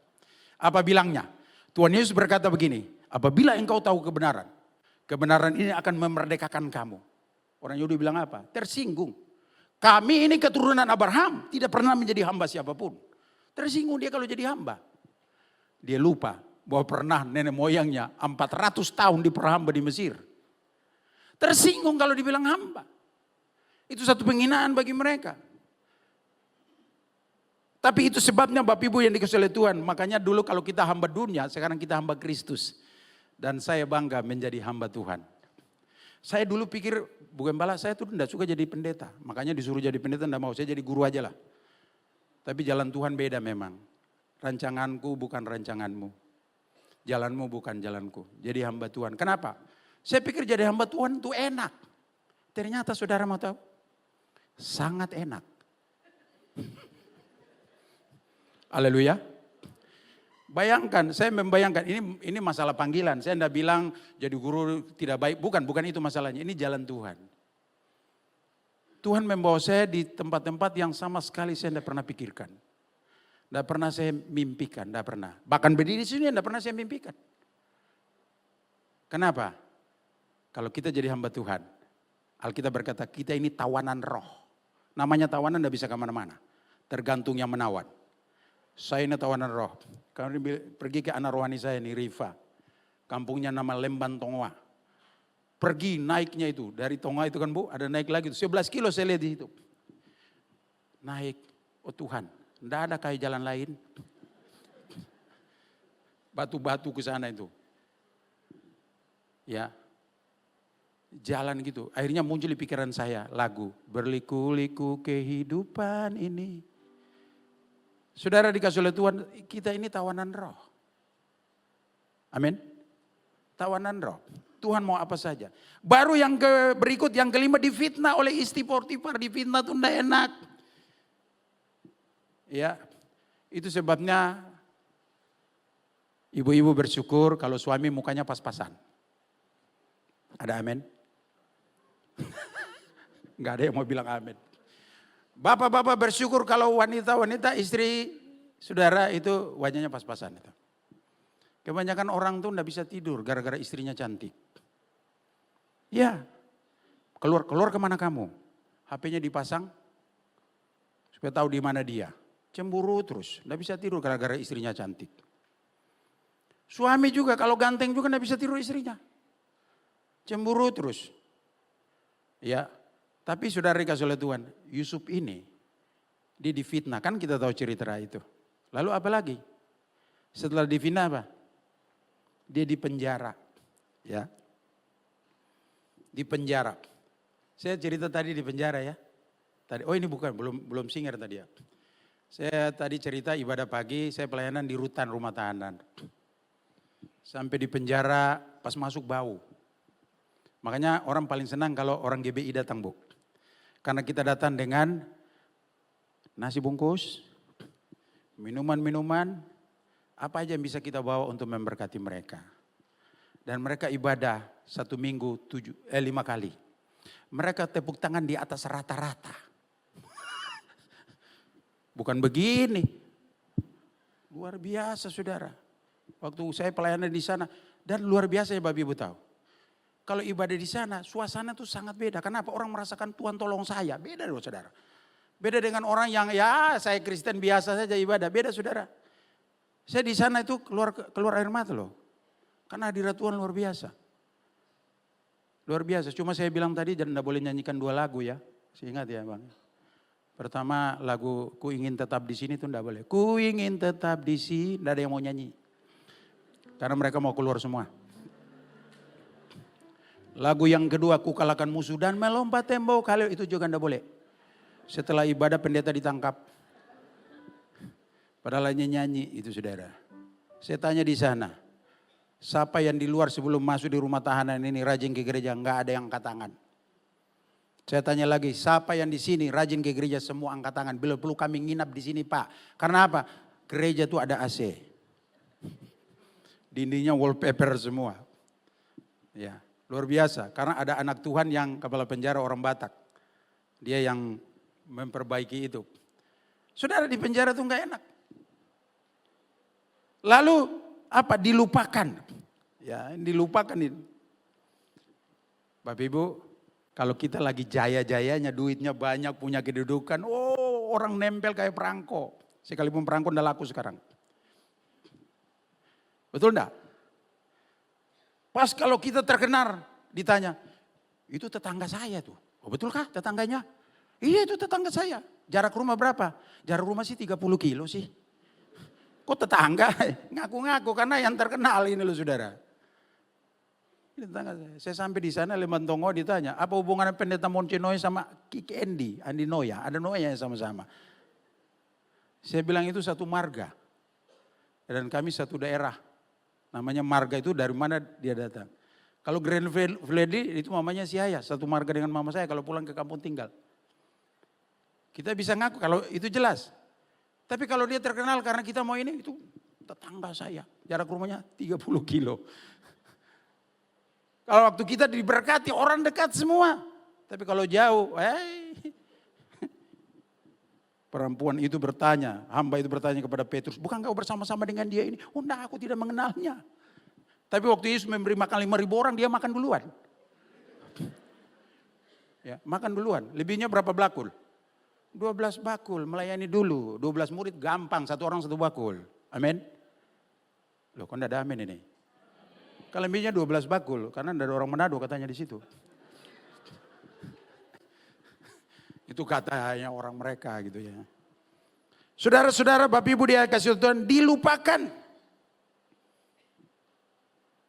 Apa bilangnya? Tuhan Yesus berkata begini, apabila engkau tahu kebenaran, kebenaran ini akan memerdekakan kamu. Orang Yahudi bilang apa? Tersinggung. Kami ini keturunan Abraham, tidak pernah menjadi hamba siapapun. Tersinggung dia kalau jadi hamba. Dia lupa bahwa pernah nenek moyangnya 400 tahun diperhamba di Mesir. Tersinggung kalau dibilang hamba. Itu satu penghinaan bagi mereka. Tapi itu sebabnya Bapak Ibu yang dikasih oleh Tuhan. Makanya dulu kalau kita hamba dunia, sekarang kita hamba Kristus. Dan saya bangga menjadi hamba Tuhan. Saya dulu pikir, bukan bala saya tuh tidak suka jadi pendeta. Makanya disuruh jadi pendeta tidak mau, saya jadi guru aja lah. Tapi jalan Tuhan beda memang. Rancanganku bukan rancanganmu. Jalanmu bukan jalanku. Jadi hamba Tuhan. Kenapa? Saya pikir jadi hamba Tuhan itu enak. Ternyata saudara mau tahu? Sangat enak. Haleluya. Bayangkan, saya membayangkan ini masalah panggilan. Saya tidak bilang jadi guru tidak baik. Bukan itu masalahnya. Ini jalan Tuhan. Tuhan membawa saya di tempat-tempat yang sama sekali saya tidak pernah pikirkan. Tidak pernah saya mimpikan, tidak pernah. Bahkan berdiri di sini tidak pernah saya mimpikan. Kenapa? Kalau kita jadi hamba Tuhan, Alkitab berkata kita ini tawanan roh. Namanya tawanan tidak bisa kemana-mana. Tergantung yang menawan. Saya ini tawanan roh. Kalau pergi ke anak rohani saya nih, Riva. Kampungnya nama Lemban Tongwa. Pergi naiknya itu. Dari Tongwa itu kan Bu, ada naik lagi. 11 kilo saya lihat di situ. Naik. Oh Tuhan, tidak ada kayak jalan lain. Batu-batu ke sana itu. Ya. Jalan gitu. Akhirnya muncul di pikiran saya lagu. Berliku-liku kehidupan ini. Saudara dikasih oleh Tuhan, kita ini tawanan roh. Amin. Tawanan roh. Tuhan mau apa saja. Baru yang berikut, yang kelima difitnah oleh istri Potifar. Difitnah itu tidak enak. Ya, itu sebabnya ibu-ibu bersyukur kalau suami mukanya pas-pasan. Ada amin? Enggak ada yang mau bilang amin. Bapak-bapak bersyukur kalau wanita-wanita istri saudara itu wajahnya pas-pasan itu. Kebanyakan orang tuh enggak bisa tidur gara-gara istrinya cantik. Ya, keluar kemana kamu? HP-nya dipasang supaya tahu di mana dia. Cemburu terus, enggak bisa tidur gara-gara istrinya cantik. Suami juga kalau ganteng juga enggak bisa tidur istrinya. Cemburu terus. Ya, tapi saudara dikasih oleh Tuhan, Yusuf ini dia difitnah, kan kita tahu cerita itu. Lalu apa lagi? Setelah difitnah apa? Dia dipenjara. Ya. Dipenjara. Saya cerita tadi di penjara ya. Tadi, oh ini bukan, belum singer tadi ya. Saya tadi cerita ibadah pagi, saya pelayanan di rutan rumah tahanan. Sampai di penjara, pas masuk bau. Makanya orang paling senang kalau orang GBI datang, Bu. Karena kita datang dengan nasi bungkus, minuman-minuman, apa aja yang bisa kita bawa untuk memberkati mereka. Dan mereka ibadah 1 minggu 5 kali. Mereka tepuk tangan di atas rata-rata. Bukan begini. Luar biasa saudara. Waktu saya pelayanan di sana, dan luar biasa ya Bapak Ibu tahu. Kalau ibadah di sana, suasana tuh sangat beda. Kenapa? Orang merasakan Tuhan tolong saya. Beda loh saudara. Beda dengan orang yang ya saya Kristen biasa saja ibadah. Beda saudara. Saya di sana itu keluar air mata loh. Karena hadirat Tuhan luar biasa. Luar biasa. Cuma saya bilang tadi jangan boleh nyanyikan 2 lagu ya. Saya ingat ya Bang. Pertama lagu Ku Ingin Tetap di Sini itu enggak boleh. Ku ingin tetap di sini. Enggak ada yang mau nyanyi. Karena mereka mau keluar semua. Lagu yang kedua, Ku Kalahkan Musuh dan Melompat Tembok Kali itu juga enggak boleh. Setelah ibadah pendeta ditangkap. Padahal hanya nyanyi itu saudara. Saya tanya di sana. Siapa yang di luar sebelum masuk di rumah tahanan ini rajin ke gereja? Enggak ada yang angkat tangan. Saya tanya lagi, siapa yang di sini rajin ke gereja? Semua angkat tangan. Bila perlu kami nginap di sini Pak. Karena apa? Gereja itu ada AC. Dindingnya wallpaper semua. Ya. Luar biasa, karena ada anak Tuhan yang kepala penjara orang Batak. Dia yang memperbaiki itu. Saudara di penjara itu enggak enak. Lalu apa? Dilupakan. Ya, dilupakan itu. Bapak Ibu, kalau kita lagi jaya-jayanya, duitnya banyak, punya kedudukan, oh orang nempel kayak perangko. Sekalipun perangko enggak laku sekarang. Betul enggak? Pas kalau kita terkenal, ditanya, itu tetangga saya tuh. Oh betulkah tetangganya? Iya itu tetangga saya. Jarak rumah berapa? Jarak rumah sih 30 kilo sih. Kok tetangga? Ngaku-ngaku karena yang terkenal ini loh saudara. Ini tetangga saya. Saya sampai di sana Lemantongo ditanya, apa hubungannya pendeta Moncenoy sama Kiki Andi Noya? Ada Noya yang sama-sama. Saya bilang itu satu marga. Dan kami satu daerah. Namanya marga itu dari mana dia datang. Kalau Grand Valley itu mamanya si Ayah, satu marga dengan mama saya kalau pulang ke kampung tinggal. Kita bisa ngaku kalau itu jelas. Tapi kalau dia terkenal karena kita mau ini, itu tetangga saya. Jarak rumahnya 30 kilo. Kalau waktu kita diberkati orang dekat semua. Tapi kalau jauh, perempuan itu bertanya, hamba itu bertanya kepada Petrus, bukan kau bersama-sama dengan dia ini? Oh enggak, aku tidak mengenalnya. Tapi waktu Yesus memberi makan 5.000 orang, dia makan duluan. Ya, makan duluan. Lebihnya berapa bakul? 12 bakul, melayani dulu. 12 murid gampang, 1 orang 1 bakul. Amin. Loh kok enggak ada amin ini? Kalau lebihnya 12 bakul, karena ada orang Manado katanya di situ. Itu katanya orang mereka gitu ya. Saudara-saudara, Bapak Ibu dia kasih Tuhan dilupakan.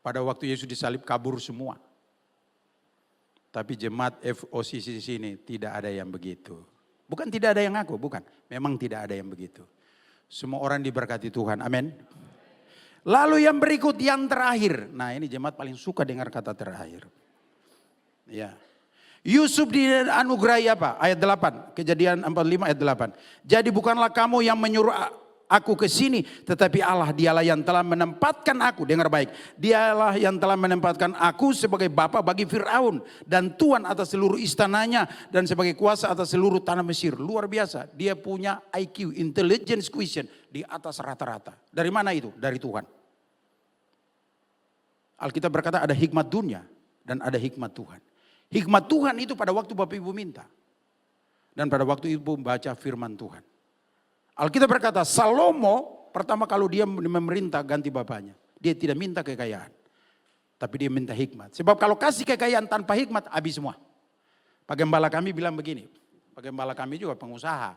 Pada waktu Yesus disalib kabur semua. Tapi jemaat FOCC sini tidak ada yang begitu. Bukan tidak ada yang ngaku, bukan. Memang tidak ada yang begitu. Semua orang diberkati Tuhan, amin. Lalu yang berikut yang terakhir. Nah ini jemaat paling suka dengar kata terakhir. Ya. Yusuf dianugerahi apa? Ayat 8, Kejadian 45 ayat 8. Jadi bukanlah kamu yang menyuruh aku ke sini. Tetapi Allah dialah yang telah menempatkan aku, dengar baik. Dialah yang telah menempatkan aku sebagai bapa bagi Fir'aun. Dan tuan atas seluruh istananya. Dan sebagai kuasa atas seluruh tanah Mesir. Luar biasa, dia punya IQ, intelligence quotient di atas rata-rata. Dari mana itu? Dari Tuhan. Alkitab berkata ada hikmat dunia dan ada hikmat Tuhan. Hikmat Tuhan itu pada waktu Bapak Ibu minta. Dan pada waktu Ibu membaca firman Tuhan. Alkitab berkata Salomo pertama kalau dia memerintah ganti bapaknya. Dia tidak minta kekayaan. Tapi dia minta hikmat. Sebab kalau kasih kekayaan tanpa hikmat habis semua. Pak Gembala kami bilang begini. Pak Gembala kami juga pengusaha.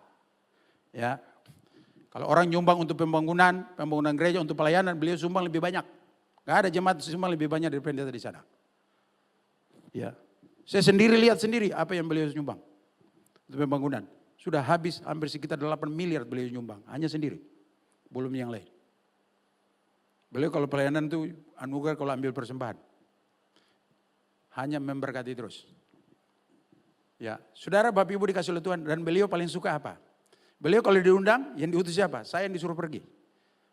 Ya, kalau orang nyumbang untuk pembangunan gereja, untuk pelayanan, beliau sumbang lebih banyak. Gak ada jemaat sumbang lebih banyak dari pendeta di sana. Ya, saya sendiri lihat sendiri apa yang beliau nyumbang. Untuk pembangunan. Sudah habis hampir sekitar 8 miliar beliau nyumbang. Hanya sendiri. Belum yang lain. Beliau kalau pelayanan itu anugerah kalau ambil persembahan. Hanya memberkati terus. Ya, saudara Bapak Ibu dikasih oleh Tuhan. Dan beliau paling suka apa? Beliau kalau diundang yang diutus siapa? Saya yang disuruh pergi.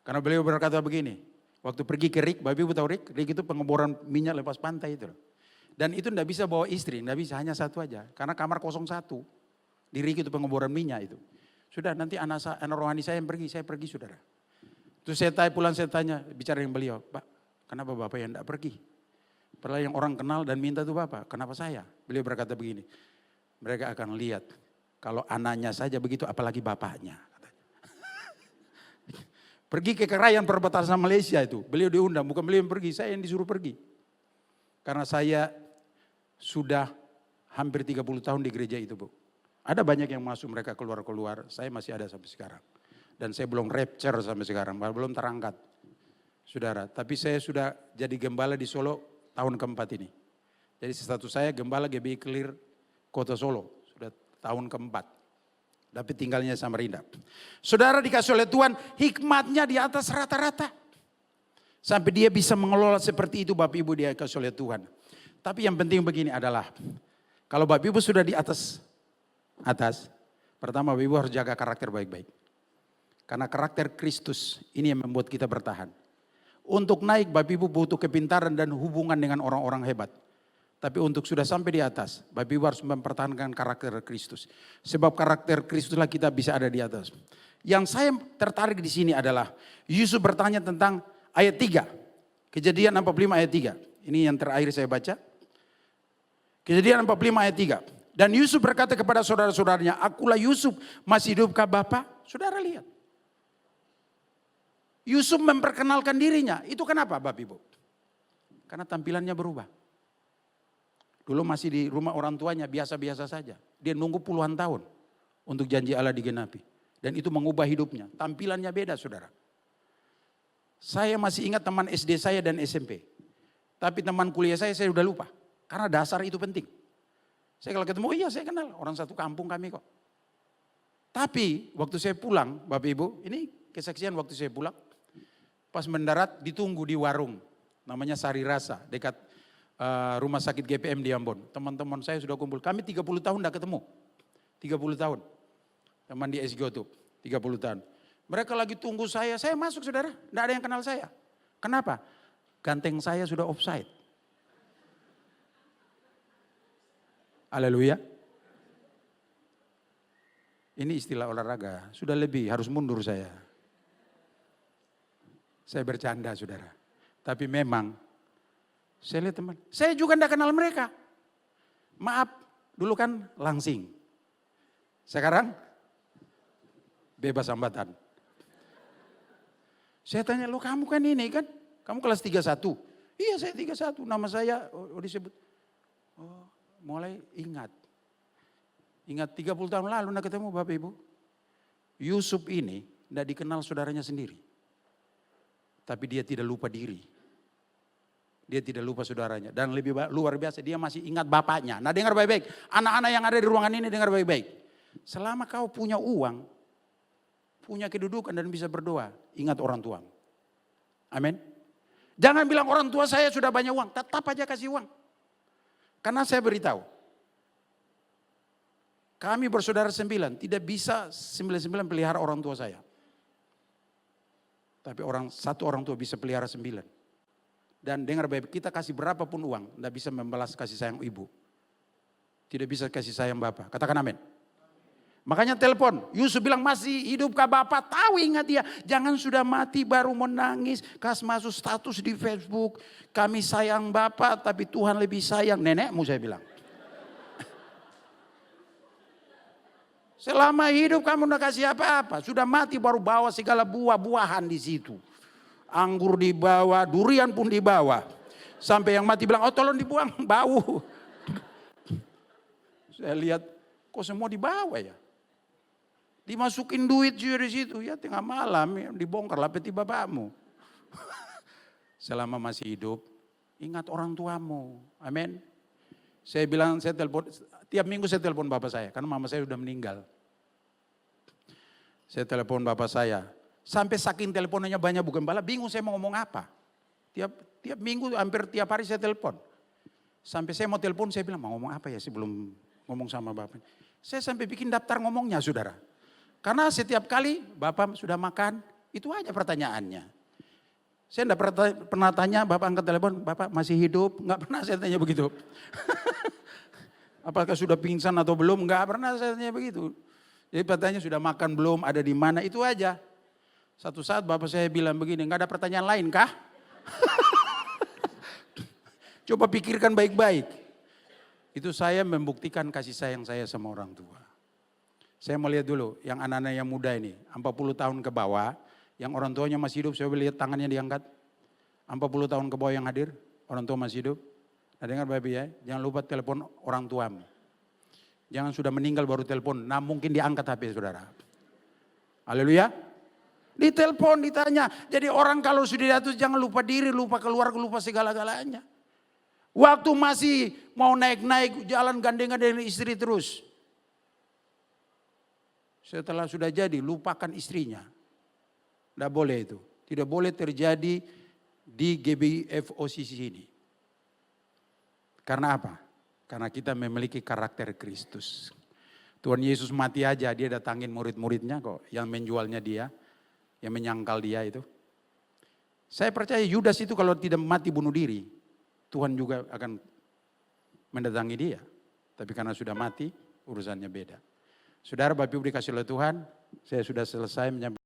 Karena beliau berkata begini. Waktu pergi ke RIK, Bapak Ibu tahu RIK? RIK itu pengeboran minyak lepas pantai itu. Dan itu tidak bisa bawa istri, tidak bisa, hanya satu aja. Karena kamar 01. Diri itu pengeboran minyak itu. Sudah nanti anak rohani saya yang pergi, saya pergi saudara. Terus saya pulang saya tanya, bicara dengan beliau, Pak kenapa Bapak yang tidak pergi? Padahal yang orang kenal dan minta itu Bapak, kenapa saya? Beliau berkata begini, mereka akan lihat kalau anaknya saja begitu apalagi bapaknya. Pergi ke kerajaan perbatasan Malaysia itu, beliau diundang, bukan beliau yang pergi, saya yang disuruh pergi. Karena saya sudah hampir 30 tahun di gereja itu Bu. Ada banyak yang masuk, mereka keluar-keluar. Saya masih ada sampai sekarang. Dan saya belum rapture sampai sekarang, belum terangkat. Saudara, tapi saya sudah jadi gembala di Solo tahun keempat ini. Jadi status saya gembala GBI Clear Kota Solo. Sudah tahun keempat. Tapi tinggalnya Samarinda. Saudara dikasih oleh Tuhan, hikmatnya di atas rata-rata. Sampai dia bisa mengelola seperti itu Bapak Ibu dia dikasih oleh Tuhan. Tapi yang penting begini adalah, kalau Bapak Ibu sudah di atas, pertama Bapak Ibu harus jaga karakter baik-baik. Karena karakter Kristus ini yang membuat kita bertahan. Untuk naik Bapak Ibu butuh kepintaran dan hubungan dengan orang-orang hebat. Tapi untuk sudah sampai di atas, Bapak Ibu harus mempertahankan karakter Kristus. Sebab karakter Kristuslah kita bisa ada di atas. Yang saya tertarik di sini adalah, Yusuf bertanya tentang ayat 3. Kejadian 45 ayat 3. Ini yang terakhir saya baca. Kejadian 45 ayat 3. Dan Yusuf berkata kepada saudara-saudaranya, akulah Yusuf, masih hidupkah Bapak? Saudara lihat. Yusuf memperkenalkan dirinya. Itu kenapa Bapak Ibu? Karena tampilannya berubah. Dulu masih di rumah orang tuanya biasa-biasa saja. Dia nunggu puluhan tahun untuk janji Allah digenapi. Dan itu mengubah hidupnya. Tampilannya beda saudara. Saya masih ingat teman SD saya dan SMP. Tapi teman kuliah saya sudah lupa. Karena dasar itu penting. Saya kalau ketemu, iya saya kenal. Orang satu kampung kami kok. Tapi waktu saya pulang, Bapak Ibu, ini kesaksian waktu saya pulang. Pas mendarat ditunggu di warung. Namanya Sari Rasa, dekat rumah sakit GPM di Ambon. Teman-teman saya sudah kumpul. Kami 30 tahun tidak ketemu. 30 tahun. Teman di SGO tuh, 30 tahun. Mereka lagi tunggu saya masuk saudara. Tidak ada yang kenal saya. Kenapa? Ganteng saya sudah offside. Haleluya. Ini istilah olahraga. Sudah lebih, harus mundur saya. Saya bercanda saudara. Tapi memang, saya lihat teman. Saya juga tidak kenal mereka. Maaf, dulu kan langsing. Sekarang, bebas hambatan. Saya tanya, lo kamu kan ini kan? Kamu kelas 31. Iya saya 31, nama saya disebut. Oh, mulai ingat. Ingat 30 tahun lalu tidak ketemu Bapak Ibu. Yusuf ini tidak dikenal saudaranya sendiri. Tapi dia tidak lupa diri. Dia tidak lupa saudaranya. Dan lebih luar biasa dia masih ingat bapaknya. Nah dengar baik-baik. Anak-anak yang ada di ruangan ini dengar baik-baik. Selama kau punya uang, punya kedudukan dan bisa berdoa, ingat orang tuamu. Amin. Jangan bilang orang tua saya sudah banyak uang, tetap aja kasih uang. Karena saya beritahu, kami bersaudara 9, tidak bisa 99 pelihara orang tua saya. Tapi satu orang tua bisa pelihara 9. Dan dengar baik, kita kasih berapapun uang, tidak bisa membalas kasih sayang ibu. Tidak bisa kasih sayang bapak. Katakan amin. Makanya telepon, Yusuf bilang masih hidupkah bapak? Tahu, ingat dia, jangan sudah mati baru menangis. Kas masuk status di Facebook, kami sayang bapak tapi Tuhan lebih sayang nenekmu, saya bilang. Selama hidup kamu tidak kasih apa-apa, sudah mati baru bawa segala buah-buahan di situ. Anggur dibawa, durian pun dibawa. Sampai yang mati bilang, oh tolong dibuang, bau. Saya lihat, kok semua dibawa ya. Dimasukin duit juga di situ, ya tengah malam ya, dibongkarlah peti bapakmu. Selama masih hidup, ingat orang tuamu, amin. Saya bilang, saya telepon, tiap minggu saya telepon bapak saya, karena mama saya sudah meninggal. Saya telepon bapak saya, sampai saking teleponnya banyak bukan bala, bingung saya mau ngomong apa. Tiap minggu, hampir tiap hari saya telepon. Sampai saya mau telepon, saya bilang mau ngomong apa ya sebelum ngomong sama bapak. Saya sampai bikin daftar ngomongnya, saudara. Karena setiap kali bapak sudah makan, itu aja pertanyaannya. Saya tidak pernah tanya, bapak angkat telepon, bapak masih hidup? Enggak pernah saya tanya begitu. Apakah sudah pingsan atau belum? Enggak pernah saya tanya begitu. Jadi pertanyaannya sudah makan belum, ada di mana, itu aja. Satu saat bapak saya bilang begini, enggak ada pertanyaan lain kah? Coba pikirkan baik-baik. Itu saya membuktikan kasih sayang saya sama orang tua. Saya mau lihat dulu yang anak-anak yang muda ini, 40 tahun ke bawah, yang orang tuanya masih hidup, saya lihat tangannya diangkat. 40 tahun ke bawah yang hadir, orang tua masih hidup. Nah dengar baik ya, jangan lupa telepon orang tuamu. Jangan sudah meninggal baru telepon, nah mungkin diangkat HP saudara. Haleluya. Ditelepon, ditanya. Jadi orang kalau sudah jatuh jangan lupa diri, lupa keluarga, lupa segala-galanya. Waktu masih mau naik-naik jalan gandengan dengan istri terus. Setelah sudah jadi lupakan istrinya. Tidak boleh itu. Tidak boleh terjadi di GBFOCC ini. Karena apa? Karena kita memiliki karakter Kristus. Tuhan Yesus mati aja, dia datangin murid-muridnya kok. Yang menjualnya dia, yang menyangkal dia itu. Saya percaya Yudas itu kalau tidak mati bunuh diri, Tuhan juga akan mendatangi dia. Tapi karena sudah mati, urusannya beda. Saudara, Bapak Ibu dikasih oleh Tuhan, saya sudah selesai menyampaikan.